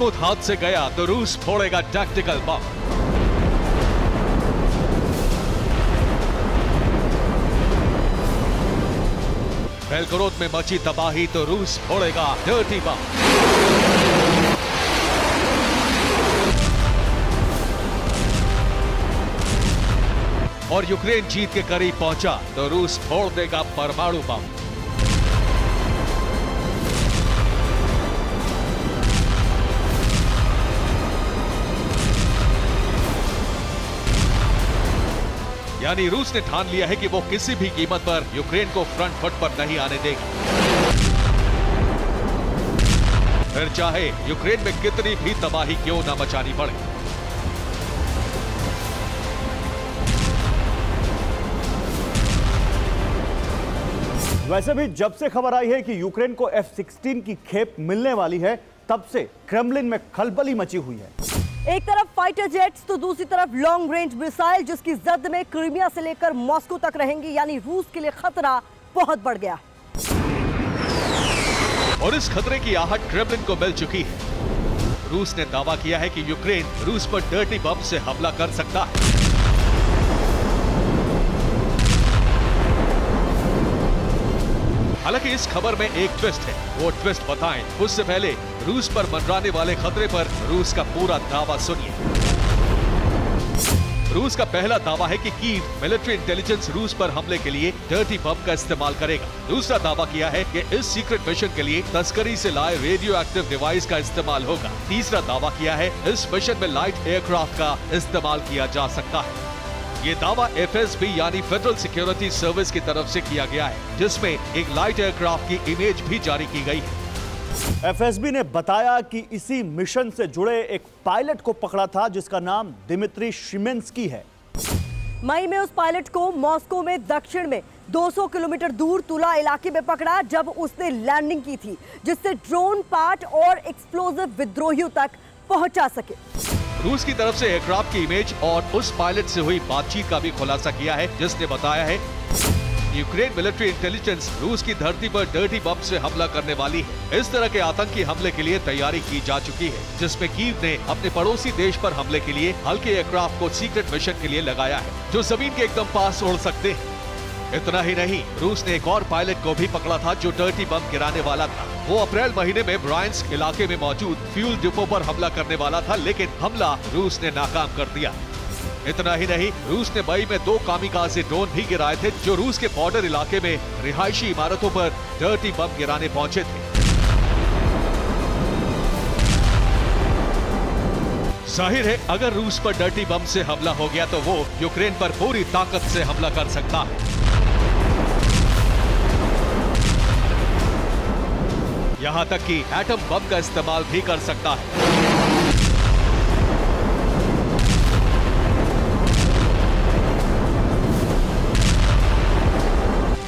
Bakhmut हाथ से गया तो रूस फोड़ेगा टैक्टिकल बम। बेलगोरोद में मची तबाही तो रूस फोड़ेगा डर्टी बम। और यूक्रेन जीत के करीब पहुंचा तो रूस फोड़ देगा परमाणु बम। यानी रूस ने ठान लिया है कि वो किसी भी कीमत पर यूक्रेन को फ्रंट फुट पर नहीं आने देगा, फिर चाहे यूक्रेन में कितनी भी तबाही क्यों न मचानी पड़े। वैसे भी जब से खबर आई है कि यूक्रेन को F-16 की खेप मिलने वाली है, तब से क्रेमलिन में खलबली मची हुई है। एक तरफ फाइटर जेट्स तो दूसरी तरफ लॉन्ग रेंज मिसाइल जिसकी जद में क्रीमिया से लेकर मॉस्को तक रहेंगी, यानी रूस के लिए खतरा बहुत बढ़ गया। और इस खतरे की आहट क्रेमलिन को मिल चुकी है। रूस ने दावा किया है कि यूक्रेन रूस पर डर्टी बम से हमला कर सकता है। हालांकि इस खबर में एक ट्विस्ट है, वो ट्विस्ट बताएं उससे पहले रूस पर मंडराने वाले खतरे पर रूस का पूरा दावा सुनिए। रूस का पहला दावा है कि कीव मिलिट्री इंटेलिजेंस रूस पर हमले के लिए डर्टी बम का इस्तेमाल करेगा। दूसरा दावा किया है कि इस सीक्रेट मिशन के लिए तस्करी से लाए रेडियो एक्टिव डिवाइस का इस्तेमाल होगा। तीसरा दावा किया है इस मिशन में लाइट एयरक्राफ्ट का इस्तेमाल किया जा सकता है। ये दावा FSB यानी फेडरल सिक्योरिटी सर्विस की तरफ से किया गया है, जिसमें एक लाइट एयरक्राफ्ट की इमेज भी जारी की गई है। FSB ने बताया कि इसी मिशन से जुड़े एक पायलट को पकड़ा था जिसका नाम दिमित्री शिमेंस्की है। मई में उस पायलट को मॉस्को में दक्षिण में 200 किलोमीटर दूर तुला इलाके में पकड़ा जब उसने लैंडिंग की थी, जिससे ड्रोन पार्ट और एक्सप्लोजिव विद्रोहियों तक पहुंचा सके। रूस की तरफ से एयरक्राफ्ट की इमेज और उस पायलट से हुई बातचीत का भी खुलासा किया है, जिसने बताया है यूक्रेन मिलिट्री इंटेलिजेंस रूस की धरती पर डर्टी बम से हमला करने वाली है। इस तरह के आतंकी हमले के लिए तैयारी की जा चुकी है, जिसमें कीव ने अपने पड़ोसी देश पर हमले के लिए हल्के एयरक्राफ्ट को सीक्रेट मिशन के लिए लगाया है, जो जमीन के एकदम पास उड़ सकते हैं। इतना ही नहीं, रूस ने एक और पायलट को भी पकड़ा था जो डर्टी बम गिराने वाला था। वो अप्रैल महीने में ब्रायंस्क इलाके में मौजूद फ्यूल डिपो पर हमला करने वाला था, लेकिन हमला रूस ने नाकाम कर दिया। इतना ही नहीं, रूस ने मई में 2 कामिकाज़े ड्रोन भी गिराए थे जो रूस के बॉर्डर इलाके में रिहायशी इमारतों पर डर्टी बम गिराने पहुंचे थे। जाहिर है, अगर रूस पर डर्टी बम से हमला हो गया तो वो यूक्रेन पर पूरी ताकत से हमला कर सकता है। यहां तक कि एटम बम का इस्तेमाल भी कर सकता है।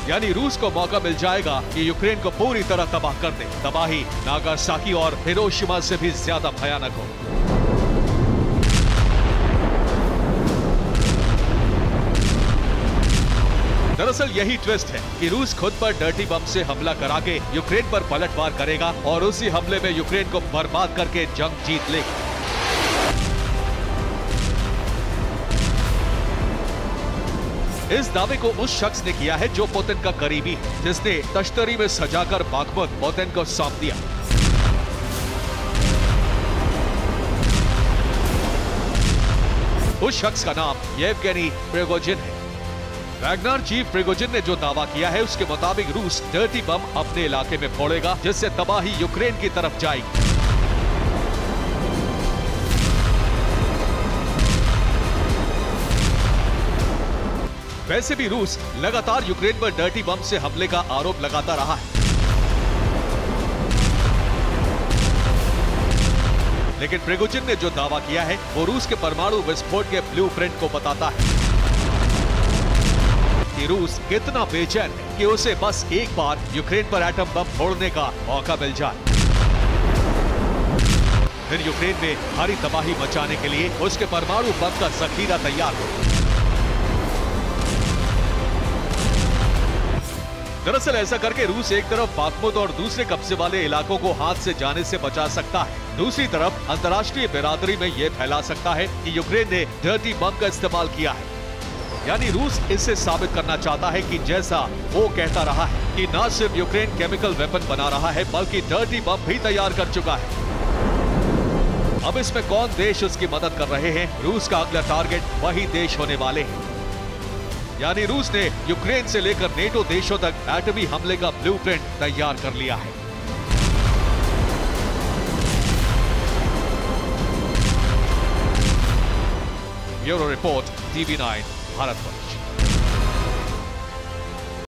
यानी रूस को मौका मिल जाएगा कि यूक्रेन को पूरी तरह तबाह कर दे। तबाही नागासाकी और हिरोशिमा से भी ज्यादा भयानक हो। दरअसल यही ट्विस्ट है कि रूस खुद पर डर्टी बम से हमला करा के यूक्रेन पर पलटवार करेगा और उसी हमले में यूक्रेन को बर्बाद करके जंग जीत लेगा। इस दावे को उस शख्स ने किया है जो पुतिन का करीबी है, जिसने तश्तरी में सजाकर बाखमुत पुतिन को सौंप दिया। उस शख्स का नाम येवगेनी प्रिगोजिन है। वैगनर चीफ प्रिगोजिन ने जो दावा किया है उसके मुताबिक रूस डर्टी बम अपने इलाके में फोड़ेगा, जिससे तबाही यूक्रेन की तरफ जाएगी। वैसे भी रूस लगातार यूक्रेन पर डर्टी बम से हमले का आरोप लगाता रहा है, लेकिन प्रिगोजिन ने जो दावा किया है वो रूस के परमाणु विस्फोट के ब्लूप्रिंट को बताता है कि रूस कितना बेचैन है कि उसे बस एक बार यूक्रेन पर एटम बम फोड़ने का मौका मिल जाए, फिर यूक्रेन में भारी तबाही मचाने के लिए उसके परमाणु बम का जखीरा तैयार हो। दरअसल ऐसा करके रूस एक तरफ बाखमुत और दूसरे कब्जे वाले इलाकों को हाथ से जाने से बचा सकता है। दूसरी तरफ अंतर्राष्ट्रीय बिरादरी में ये फैला सकता है कि यूक्रेन ने डर्टी बम का इस्तेमाल किया है। यानी रूस इससे साबित करना चाहता है कि जैसा वो कहता रहा है कि न सिर्फ यूक्रेन केमिकल वेपन बना रहा है बल्कि डर्टी बम भी तैयार कर चुका है। अब इसमें कौन देश उसकी मदद कर रहे हैं? रूस का अगला टारगेट वही देश होने वाले हैं। यानी रूस ने यूक्रेन से लेकर नेटो देशों तक एटमी हमले का ब्लूप्रिंट तैयार कर लिया है। Bureau report, TV9 Bharatvarsh.